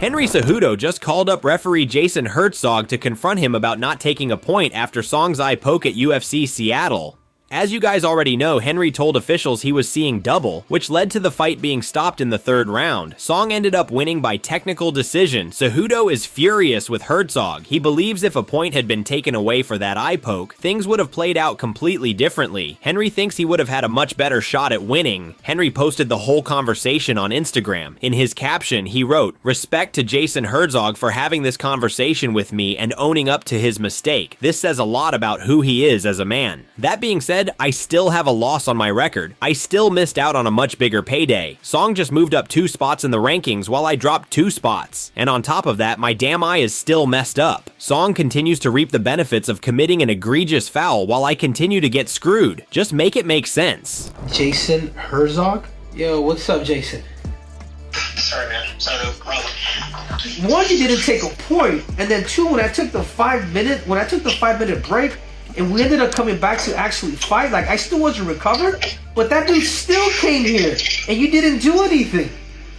Henry Cejudo just called up referee Jason Herzog to confront him about not taking a point after Song's eye poke at UFC Seattle. As you guys already know, Henry told officials he was seeing double, which led to the fight being stopped in the third round. Song ended up winning by technical decision. Cejudo is furious with Herzog. He believes if a point had been taken away for that eye poke, things would have played out completely differently. Henry thinks he would have had a much better shot at winning. Henry posted the whole conversation on Instagram. In his caption, he wrote, "Respect to Jason Herzog for having this conversation with me and owning up to his mistake. This says a lot about who he is as a man." That being said, I still have a loss on my record. I still missed out on a much bigger payday. Song just moved up 2 spots in the rankings while I dropped 2 spots. And on top of that, my damn eye is still messed up. Song continues to reap the benefits of committing an egregious foul while I continue to get screwed. Just make it make sense. Jason Herzog? Yo, what's up, Jason? Sorry, man. Sorry, no problem. One, you didn't take a point, and then two, when I took the 5-minute break, and we ended up coming back to actually fight, like I still wasn't recovered, but that dude still came here, and you didn't do anything.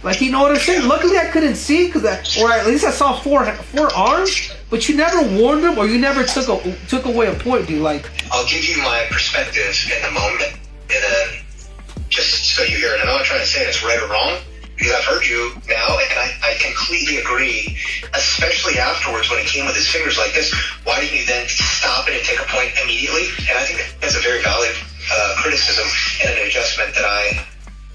Like, you know what I'm saying? Luckily I couldn't see, or at least I saw four arms, but you never warned him, or you never took away a point, dude. Like, I'll give you my perspective in the moment, and then just so you hear it. I'm not trying to say it's right or wrong, because I've heard you now, and I completely agree, especially afterwards when he came with his fingers like this. Why didn't you then stop it and take a point immediately? And I think that's a very valid criticism and an adjustment that I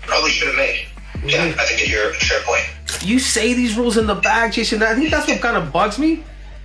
probably should have made. Yeah, I think that you're a fair point. You say these rules in the bag, Jason. I think that's what kind of bugs me,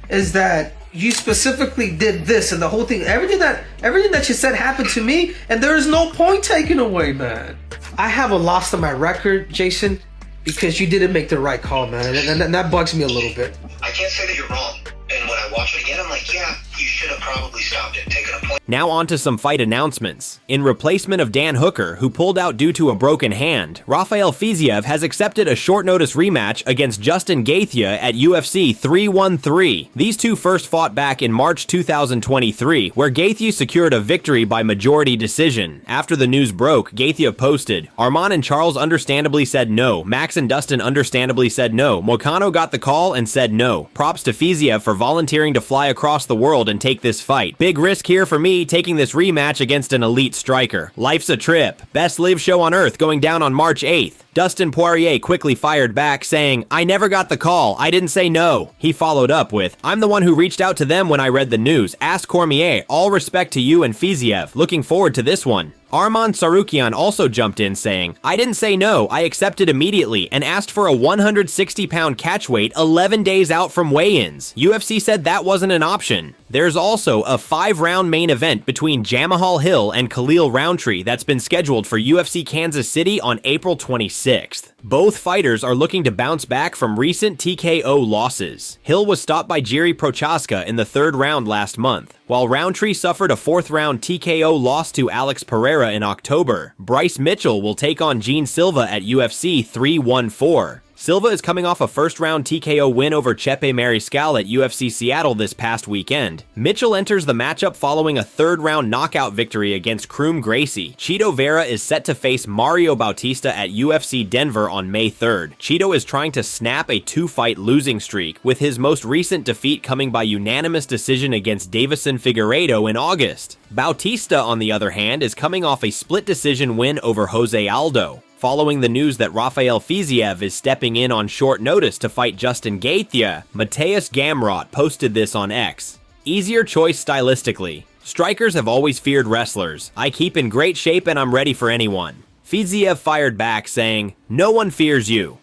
is that you specifically did this, and the whole thing, everything that you said happened to me, and there is no point taken away, man. I have a loss on my record, Jason, because you didn't make the right call, man, and that bugs me a little bit. I can't say that you're wrong. And when I watch it again, I'm like, yeah, you should have probably stopped it and taken a point. Now on to some fight announcements. In replacement of Dan Hooker, who pulled out due to a broken hand, Rafael Fiziev has accepted a short notice rematch against Justin Gaethje at UFC 313. These two first fought back in March 2023, where Gaethje secured a victory by majority decision. After the news broke, Gaethje posted, "Arman and Charles understandably said no. Max and Dustin understandably said no. Moicano got the call and said no. Props to Fiziev for volunteering to fly across the world and take this fight. Big risk here for me, taking this rematch against an elite striker. Life's a trip. Best live show on earth going down on March 8th. Dustin Poirier quickly fired back, saying, "I never got the call. I didn't say no." He followed up with, "I'm the one who reached out to them when I read the news. Ask Cormier. All respect to you and Fiziev. Looking forward to this one." Arman Tsarukyan also jumped in saying, "I didn't say no. I accepted immediately and asked for a 160-pound catch weight 11 days out from weigh-ins. UFC said that wasn't an option." There's also a 5-round main event between Jamahal Hill and Khalil Roundtree that's been scheduled for UFC Kansas City on April 26th. Both fighters are looking to bounce back from recent TKO losses. Hill was stopped by Jiri Prochaska in the 3rd round last month, while Roundtree suffered a 4th-round TKO loss to Alex Pereira in October. Bryce Mitchell will take on Gene Silva at UFC 314. Silva is coming off a 1st-round TKO win over Chepe Mariscal at UFC Seattle this past weekend. Mitchell enters the matchup following a 3rd-round knockout victory against Kroom Gracie. Chito Vera is set to face Mario Bautista at UFC Denver on May 3rd. Chito is trying to snap a 2-fight losing streak, with his most recent defeat coming by unanimous decision against Davison Figueiredo in August. Bautista, on the other hand, is coming off a split decision win over Jose Aldo. Following the news that Rafael Fiziev is stepping in on short notice to fight Justin Gaethje, Mateus Gamrot posted this on X. "Easier choice stylistically. Strikers have always feared wrestlers. I keep in great shape and I'm ready for anyone." Fiziev fired back saying, "No one fears you.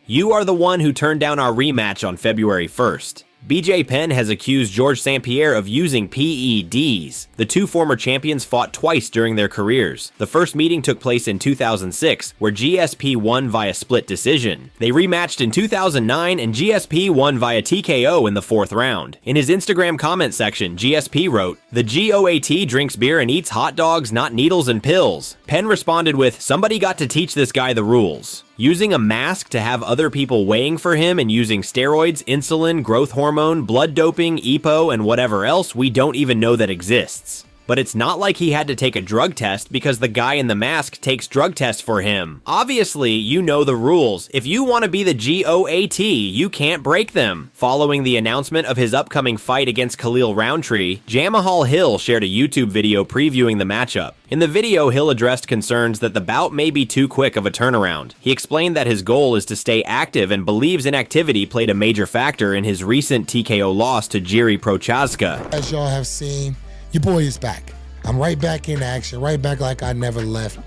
You are the one who turned down our rematch on February 1st. BJ Penn has accused Georges St-Pierre of using PEDs. The two former champions fought twice during their careers. The first meeting took place in 2006, where GSP won via split decision. They rematched in 2009, and GSP won via TKO in the 4th round. In his Instagram comment section, GSP wrote, "The GOAT drinks beer and eats hot dogs, not needles and pills." Penn responded with, "Somebody got to teach this guy the rules." Using a mask to have other people weighing for him and using steroids, insulin, growth hormone, blood doping, EPO, and whatever else we don't even know that exists. But it's not like he had to take a drug test because the guy in the mask takes drug tests for him. Obviously, you know the rules. If you want to be the GOAT, you can't break them. Following the announcement of his upcoming fight against Khalil Roundtree, Jamahal Hill shared a YouTube video previewing the matchup. In the video, Hill addressed concerns that the bout may be too quick of a turnaround. He explained that his goal is to stay active and believes inactivity played a major factor in his recent TKO loss to Jiri Prochazka. As y'all have seen, your boy is back. I'm right back in action, right back like I never left.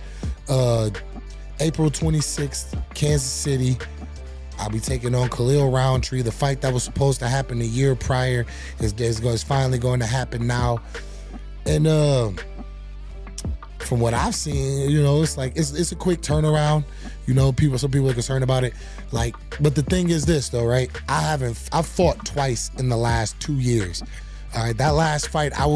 April 26th, Kansas City. I'll be taking on Khalil Roundtree. The fight that was supposed to happen a year prior is finally going to happen now. And from what I've seen, you know, it's like it's a quick turnaround. You know, some people are concerned about it. Like, but the thing is this though, right? I've fought twice in the last 2 years. All right, that last fight, I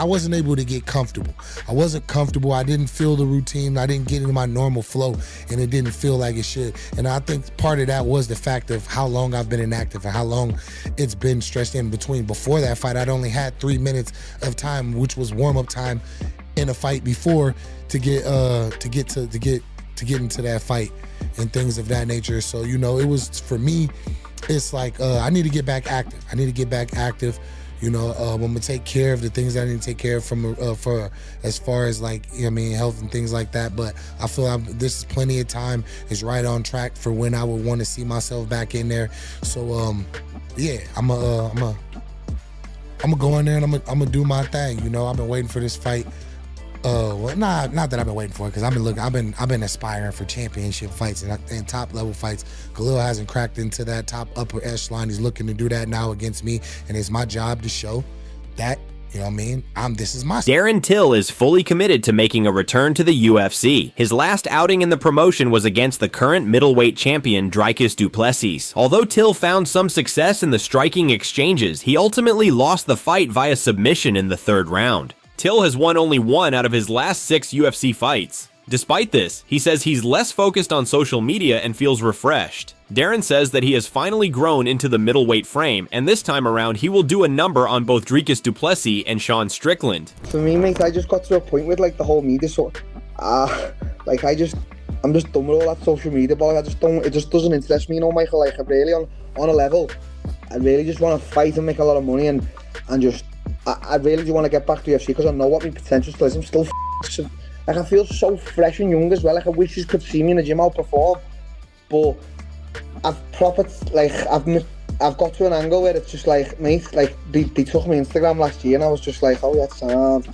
wasn't able to get comfortable. I wasn't comfortable. I didn't feel the routine. I didn't get into my normal flow, and it didn't feel like it should. And I think part of that was the fact of how long I've been inactive and how long it's been stretched in between. Before that fight, I'd only had 3 minutes of time, which was warm-up time in a fight before to get into that fight and things of that nature. So, you know, it was, for me, it's like I need to get back active. You know, I'm gonna take care of the things that I need to take care of for as far as, like, you know what I mean, health and things like that. But I feel this is plenty of time. It's right on track for when I would want to see myself back in there. So yeah, I'm gonna go in there and I'm gonna do my thing. You know, I've been waiting for this fight. Well, not that I've been waiting for it, because I've been aspiring for championship fights and top level fights. Khalil hasn't cracked into that top upper echelon. He's looking to do that now against me, and it's my job to show that, you know what I mean, this is my... Darren Till is fully committed to making a return to the UFC. His last outing in the promotion was against the current middleweight champion Dricus du Plessis. Although Till found some success in the striking exchanges, he ultimately lost the fight via submission in the 3rd round. Till has won only 1 out of his last 6 UFC fights. Despite this, he says he's less focused on social media and feels refreshed. Darren says that he has finally grown into the middleweight frame, and this time around he will do a number on both Dricus du Plessis and Sean Strickland. For me, mate, I just got to a point with, like, the whole media sort. Like, I'm just done with all that social media, but it just doesn't interest me, you know, Michael. Like, I really on a level, I really just want to fight and make a lot of money and just. I really do want to get back to UFC because I know what my potential still is. I'm still like, I feel so fresh and young as well. Like, I wish you could see me in the gym outperform, but I've got to an angle where it's just like, mate, like they took my Instagram last year and I was just like, oh, that's sound.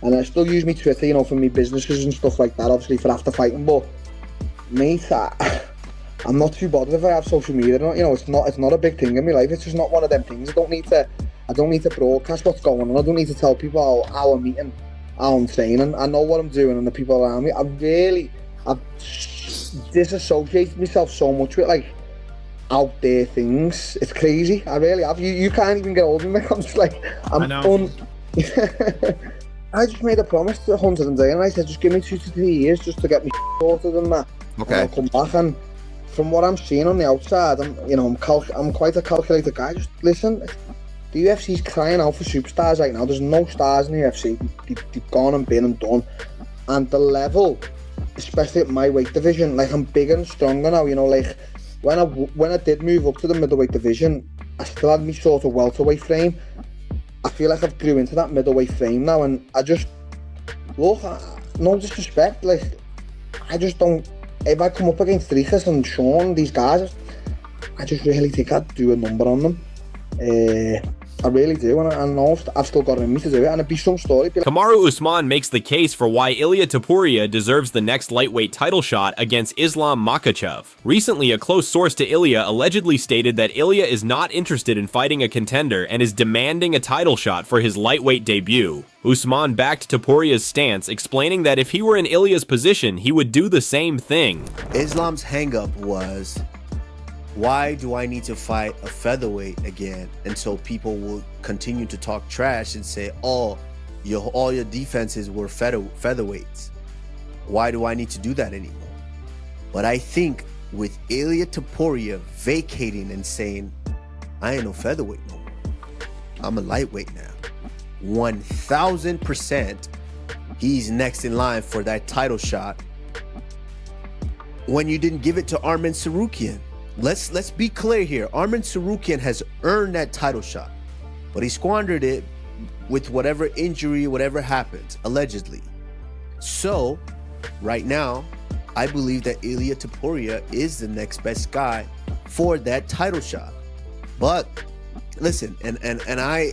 And I still use my Twitter, you know, for my businesses and stuff like that, obviously for after fighting. But mate, I'm not too bothered if I have social media. You know, it's not a big thing in my life. It's just not one of them things. I don't need to broadcast what's going on. I don't need to tell people how I'm eating, how I'm training. I know what I'm doing and the people around me. I've disassociated myself so much with, like, out there things. It's crazy. I really have. You can't even get hold of me. I'm just like, I know. I just made a promise to Hunter and Day, and I said, just give me 2 to 3 years just to get me sorted and that. Okay. And I'll come back. And from what I'm seeing on the outside, I'm quite a calculated guy. Just listen. The UFC's crying out for superstars right now. There's no stars in the UFC. They've gone and been and done. And the level, especially at my weight division, like, I'm bigger and stronger now, you know, like, when I did move up to the middleweight division, I still had me sort of welterweight frame. I feel like I've grew into that middleweight frame now, and I just, look, no disrespect, like, I just don't, if I come up against Dricus and Sean, these guys, I just really think I'd do a number on them. I really do, and I know I've still got it in me to do it, and it'd be some story. Kamaru Usman makes the case for why Ilia Topuria deserves the next lightweight title shot against Islam Makhachev. Recently, a close source to Ilia allegedly stated that Ilia is not interested in fighting a contender and is demanding a title shot for his lightweight debut. Usman backed Topuria's stance, explaining that if he were in Ilia's position, he would do the same thing. Islam's hangup was, why do I need to fight a featherweight again? And so people will continue to talk trash and say, oh, all your defenses were featherweights. Why do I need to do that anymore? But I think with Ilia Topuria vacating and saying, I ain't no featherweight no more, I'm a lightweight now. 1000% he's next in line for that title shot when you didn't give it to Arman Tsarukyan. Let's be clear here. Arman Tsarukyan has earned that title shot, but he squandered it with whatever injury, whatever happened, allegedly. So, right now, I believe that Ilia Topuria is the next best guy for that title shot. But listen, and I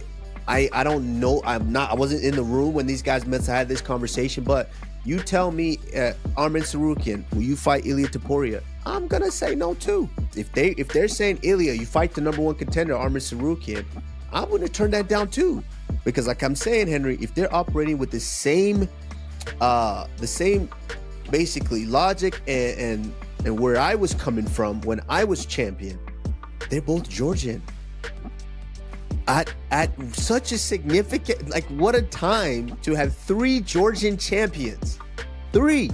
don't know. I wasn't in the room when these guys meant to have this conversation. But you tell me, Arman Tsarukyan, will you fight Ilia Topuria? I'm gonna say no too. If they're saying Ilia, you fight the number one contender, Arman Tsarukyan, I'm gonna turn that down too. Because like I'm saying, Henry, if they're operating with the same basically logic and where I was coming from when I was champion, they're both Georgian. At such a significant, like, what a time to have 3 Georgian champions. 3.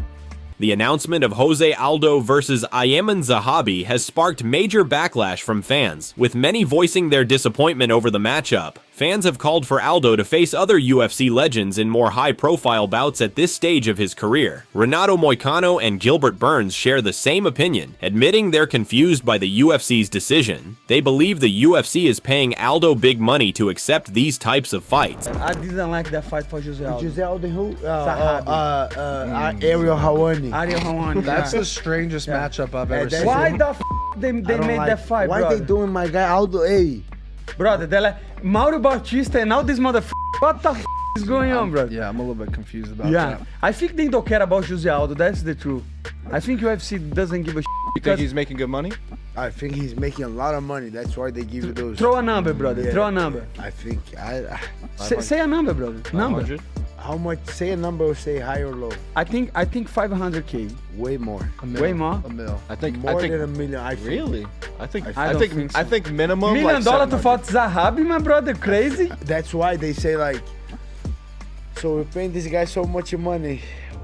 The announcement of Jose Aldo versus Ayman Zahabi has sparked major backlash from fans, with many voicing their disappointment over the matchup. Fans have called for Aldo to face other UFC legends in more high-profile bouts at this stage of his career. Renato Moicano and Gilbert Burns share the same opinion, admitting they're confused by the UFC's decision. They believe the UFC is paying Aldo big money to accept these types of fights. I didn't like that fight for Jose Aldo. Jose Aldo who? Ariel Hawani. Ariel Hawani. That's the strangest matchup I've ever seen. Why the f they made that fight, Why brother? they doing my guy Aldo? Hey, brother, they're like Mauro Bautista and all this motherfucker. What the f is going on, brother? Yeah, I'm a little bit confused about Yeah, that. I think they don't care about Jose Aldo. That's the truth. I think UFC doesn't give a shit. You think he's making good money? I think he's making a lot of money. That's why they give you those. Throw a number, brother. Yeah. Throw a number. I think Say a number, brother. Number. 500? how much? Say a number or say high or low. I think 500K. Way more. A mil. Way more? A mil. I think More than a million. I think. really? I think I don't think so. I think minimum $1 million like to fight Zahabi, my brother. Crazy. That's why they say like. So we're paying this guy so much money.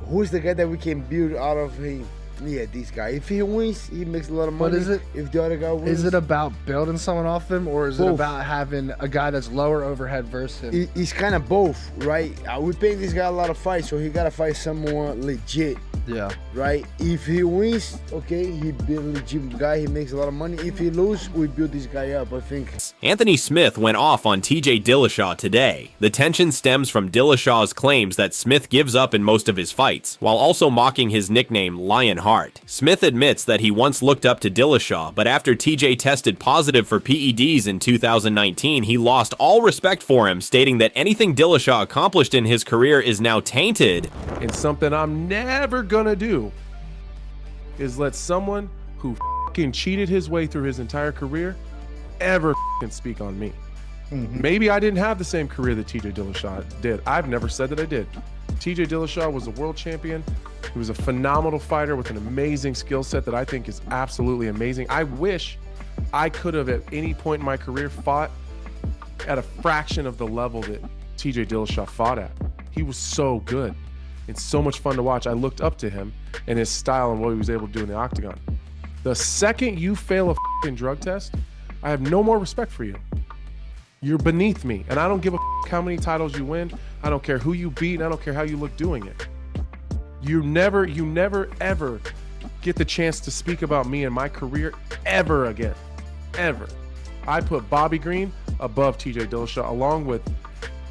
Who's the guy that we can build out of him? Yeah, this guy. If he wins, he makes a lot of money. But is it- If the other guy wins, Is it about building someone off him, or is it Both. about having a guy that's lower overhead versus him? It's kind of both, right? We're paying this guy a lot of fights, so he gotta fight someone legit, Yeah. right? If he wins, okay, he be a legit guy. He makes a lot of money. If he loses, we build this guy up. I think. Anthony Smith went off on TJ Dillashaw today. The tension stems from Dillashaw's claims that Smith gives up in most of his fights, while also mocking his nickname Lionheart. Smith admits that he once looked up to Dillashaw, but after TJ tested positive for PEDs in 2019, he lost all respect for him, stating that anything Dillashaw accomplished in his career is now tainted. And something I'm never gonna do is let someone who fucking cheated his way through his entire career ever fucking speak on me. Maybe I didn't have the same career that TJ Dillashaw did. I've never said that I did. TJ Dillashaw was a world champion. He was a phenomenal fighter with an amazing skill set that I think is absolutely amazing. I wish I could have at any point in my career fought at a fraction of the level that TJ Dillashaw fought at. He was so good. It's so much fun to watch. I looked up to him and his style and what he was able to do in the octagon. The second you fail a fucking drug test, I have no more respect for you. You're beneath me, and I don't give a how many titles you win. I don't care who you beat, and I don't care how you look doing it. You never ever get the chance to speak about me and my career ever again, ever. I put Bobby Green above TJ Dillashaw, along with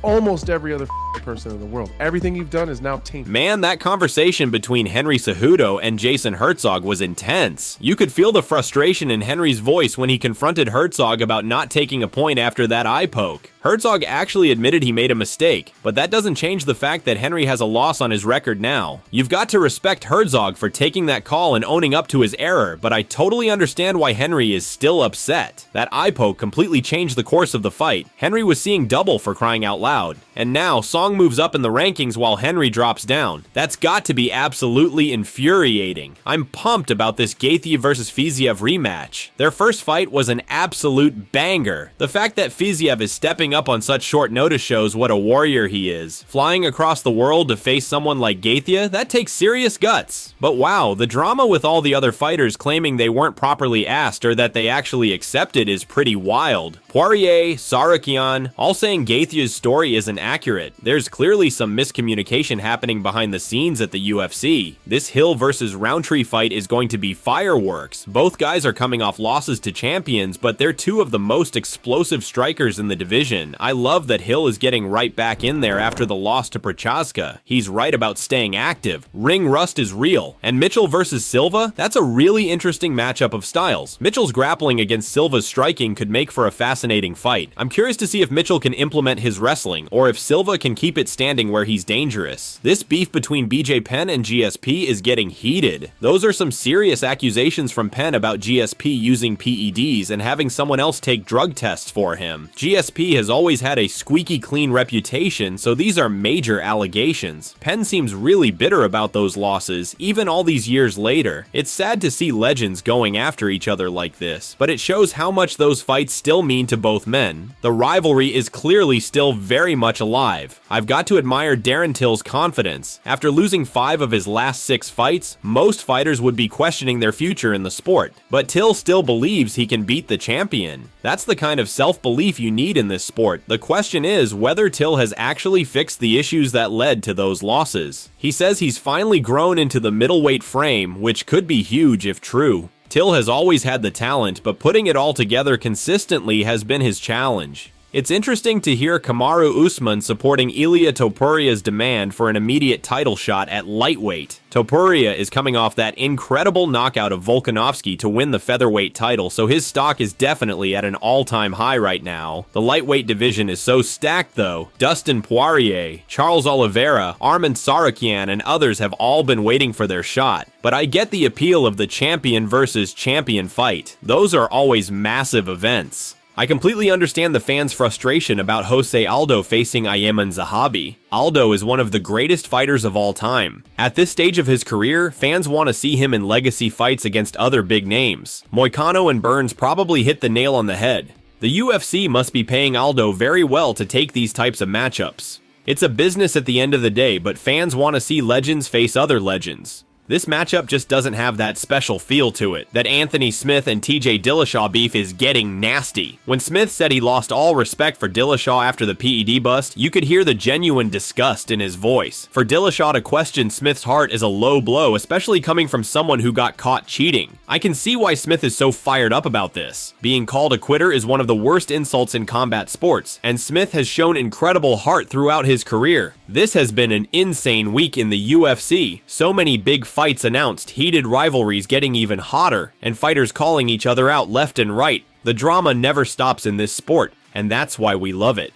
almost every other person in the world. Everything you've done is now tainted. Man, that conversation between Henry Cejudo and Jason Herzog was intense. You could feel the frustration in Henry's voice when he confronted Herzog about not taking a point after that eye poke. Herzog actually admitted he made a mistake, but that doesn't change the fact that Henry has a loss on his record now. You've got to respect Herzog for taking that call and owning up to his error, but I totally understand why Henry is still upset. That eye poke completely changed the course of the fight. Henry was seeing double, for crying out loud, and now Song Song moves up in the rankings while Henry drops down. That's got to be absolutely infuriating. I'm pumped about this Gaethje versus Fiziev rematch. Their first fight was an absolute banger. The fact that Fiziev is stepping up on such short notice shows what a warrior he is. Flying across the world to face someone like Gaethje, that takes serious guts. But wow, the drama with all the other fighters claiming they weren't properly asked or that they actually accepted is pretty wild. Poirier, Sarakian, all saying Gaethje's story isn't accurate. There's clearly some miscommunication happening behind the scenes at the UFC. This Hill versus Roundtree fight is going to be fireworks. Both guys are coming off losses to champions, but they're two of the most explosive strikers in the division. I love that Hill is getting right back in there after the loss to Prochazka. He's right about staying active. Ring rust is real. And Mitchell versus Silva, that's a really interesting matchup of styles. Mitchell's grappling against Silva's striking could make for a fascinating fight. I'm curious to see if Mitchell can implement his wrestling, or if Silva can keep it standing where he's dangerous. This beef between BJ Penn and GSP is getting heated. Those are some serious accusations from Penn about GSP using PEDs and having someone else take drug tests for him. GSP has always had a squeaky clean reputation, so these are major allegations. Penn seems really bitter about those losses, even all these years later. It's sad to see legends going after each other like this, but it shows how much those fights still mean to both men. The rivalry is clearly still very much alive. I've got to admire Darren Till's confidence. After losing 5 of his last 6 fights, most fighters would be questioning their future in the sport, but Till still believes he can beat the champion. That's the kind of self-belief you need in this sport. The question is whether Till has actually fixed the issues that led to those losses. He says he's finally grown into the middleweight frame, which could be huge if true. Till has always had the talent, but putting it all together consistently has been his challenge. It's interesting to hear Kamaru Usman supporting Ilia Topuria's demand for an immediate title shot at lightweight. Topuria is coming off that incredible knockout of Volkanovski to win the featherweight title, so his stock is definitely at an all-time high right now. The lightweight division is so stacked though. Dustin Poirier, Charles Oliveira, Arman Sarakian, and others have all been waiting for their shot. But I get the appeal of the champion versus champion fight. Those are always massive events. I completely understand the fans' frustration about Jose Aldo facing Ayman Zahabi. Aldo is one of the greatest fighters of all time. At this stage of his career, fans want to see him in legacy fights against other big names. Moicano and Burns probably hit the nail on the head. The UFC must be paying Aldo very well to take these types of matchups. It's a business at the end of the day, but fans want to see legends face other legends. This matchup just doesn't have that special feel to it. That Anthony Smith and TJ Dillashaw beef is getting nasty. When Smith said he lost all respect for Dillashaw after the PED bust, you could hear the genuine disgust in his voice. For Dillashaw to question Smith's heart is a low blow, especially coming from someone who got caught cheating. I can see why Smith is so fired up about this. Being called a quitter is one of the worst insults in combat sports, and Smith has shown incredible heart throughout his career. This has been an insane week in the UFC. So many big fights announced, heated rivalries getting even hotter, and fighters calling each other out left and right. The drama never stops in this sport, and that's why we love it.